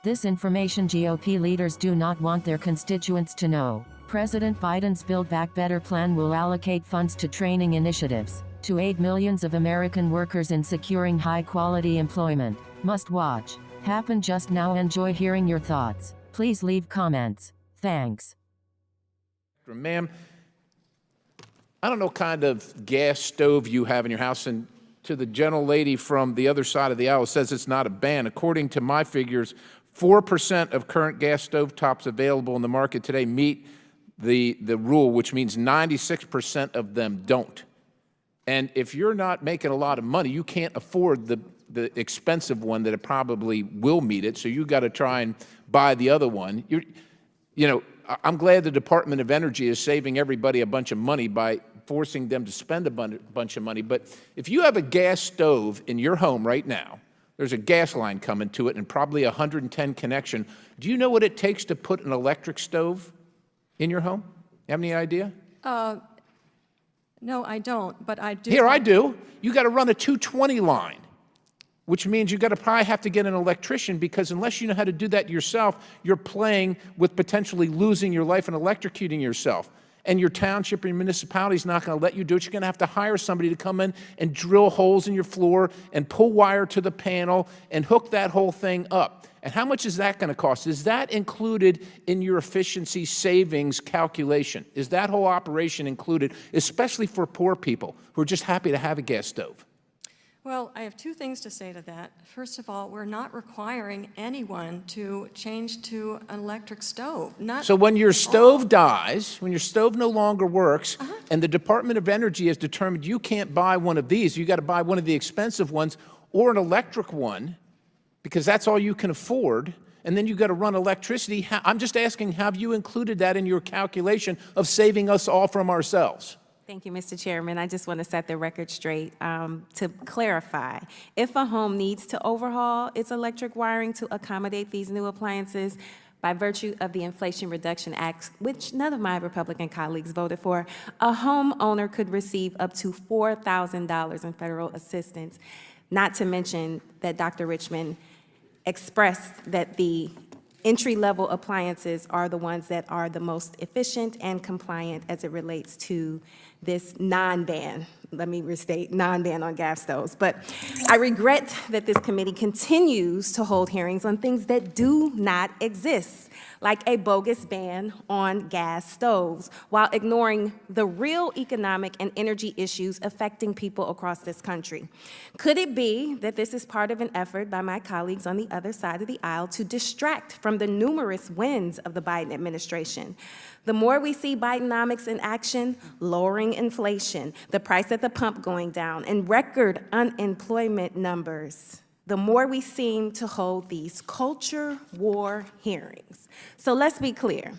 This information GOP leaders do not want their constituents to know. President Biden's Build Back Better plan will allocate funds to training initiatives to aid millions of American workers in securing high-quality employment. Must watch. Happen Just Now. Enjoy hearing your thoughts. Please leave comments. Thanks. Ma'am, I don't know what kind of gas stove you have in your house, and to the gentle lady from the other side of the aisle says it's not a ban. According to my figures, 4% of current gas stovetops available in the market today meet the rule, which means 96% of them don't. And if you're not making a lot of money, you can't afford the expensive one that it probably will meet it, so you've got to try and buy the other one. I'm glad the Department of Energy is saving everybody a bunch of money by forcing them to spend a bunch of money. But if you have a gas stove in your home right now, there's a gas line coming to it and probably a 110 connection. Do you know what it takes to put an electric stove in your home? You have any idea? No, I don't, but I do. Here, I do. You got to run a 220 line, which means you got to probably have to get an electrician, because unless you know how to do that yourself, you're playing with potentially losing your life and electrocuting yourself. And your township or your municipality is not going to let you do it. You're going to have to hire somebody to come in and drill holes in your floor and pull wire to the panel and hook that whole thing up. And how much is that going to cost? Is that included in your efficiency savings calculation? Is that whole operation included, especially for poor people who are just happy to have a gas stove? Well, I have two things to say to that. First of all, we're not requiring anyone to change to an electric stove. So when your stove dies, when your stove no longer works, and the Department of Energy has determined you can't buy one of these, you got to buy one of the expensive ones or an electric one, because that's all you can afford, and then you got to run electricity. I'm just asking, have you included that in your calculation of saving us all from ourselves? Thank you, Mr. Chairman. I just want to set the record straight. To clarify, if a home needs to overhaul its electric wiring to accommodate these new appliances, by virtue of the Inflation Reduction Act, which none of my Republican colleagues voted for, a homeowner could receive up to $4,000 in federal assistance, not to mention that Dr. Richmond expressed that the entry-level appliances are the ones that are the most efficient and compliant as it relates to this non-ban, let me restate, non-ban on gas stoves. But I regret that this committee continues to hold hearings on things that do not exist, like a bogus ban on gas stoves, while ignoring the real economic and energy issues affecting people across this country. Could it be that this is part of an effort by my colleagues on the other side of the aisle to distract from the numerous wins of the Biden administration? The more we see Bidenomics in action, lowering inflation, the price at the pump going down, and record unemployment numbers, the more we seem to hold these culture war hearings. So let's be clear.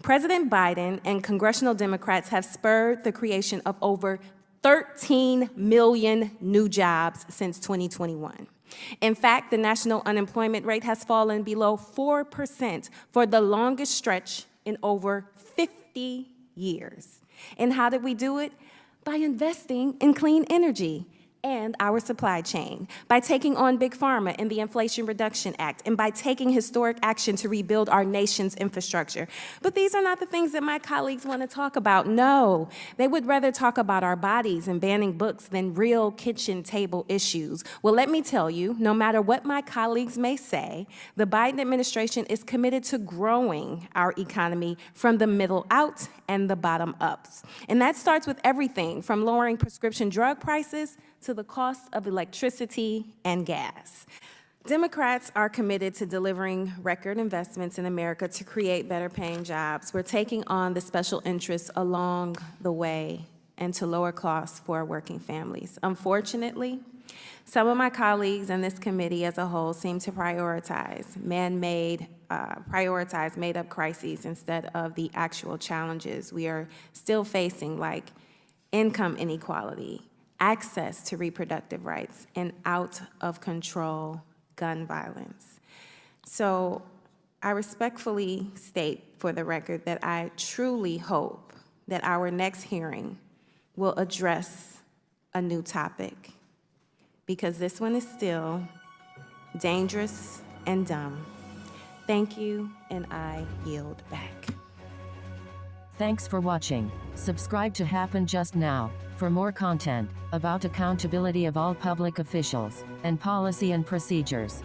President Biden and congressional Democrats have spurred the creation of over 13 million new jobs since 2021. In fact, the national unemployment rate has fallen below 4% for the longest stretch in over 50 years. And how did we do it? By investing in clean energy and our supply chain, by taking on Big Pharma and the Inflation Reduction Act, and by taking historic action to rebuild our nation's infrastructure. But these are not the things that my colleagues want to talk about. No, they would rather talk about our bodies and banning books than real kitchen table issues. Well, let me tell you, no matter what my colleagues may say, the Biden administration is committed to growing our economy from the middle out and the bottom up. And that starts with everything from lowering prescription drug prices to the cost of electricity and gas. Democrats are committed to delivering record investments in America to create better paying jobs. We're taking on the special interests along the way and to lower costs for our working families. Unfortunately, some of my colleagues in this committee as a whole seem to prioritize made-up crises instead of the actual challenges we are still facing, like income inequality, access to reproductive rights, and out-of-control gun violence. So I respectfully state for the record that I truly hope that our next hearing will address a new topic, because this one is still dangerous and dumb. Thank you, and I yield back. Thanks for watching. Subscribe to Happen Just Now for more content about accountability of all public officials and policy and procedures.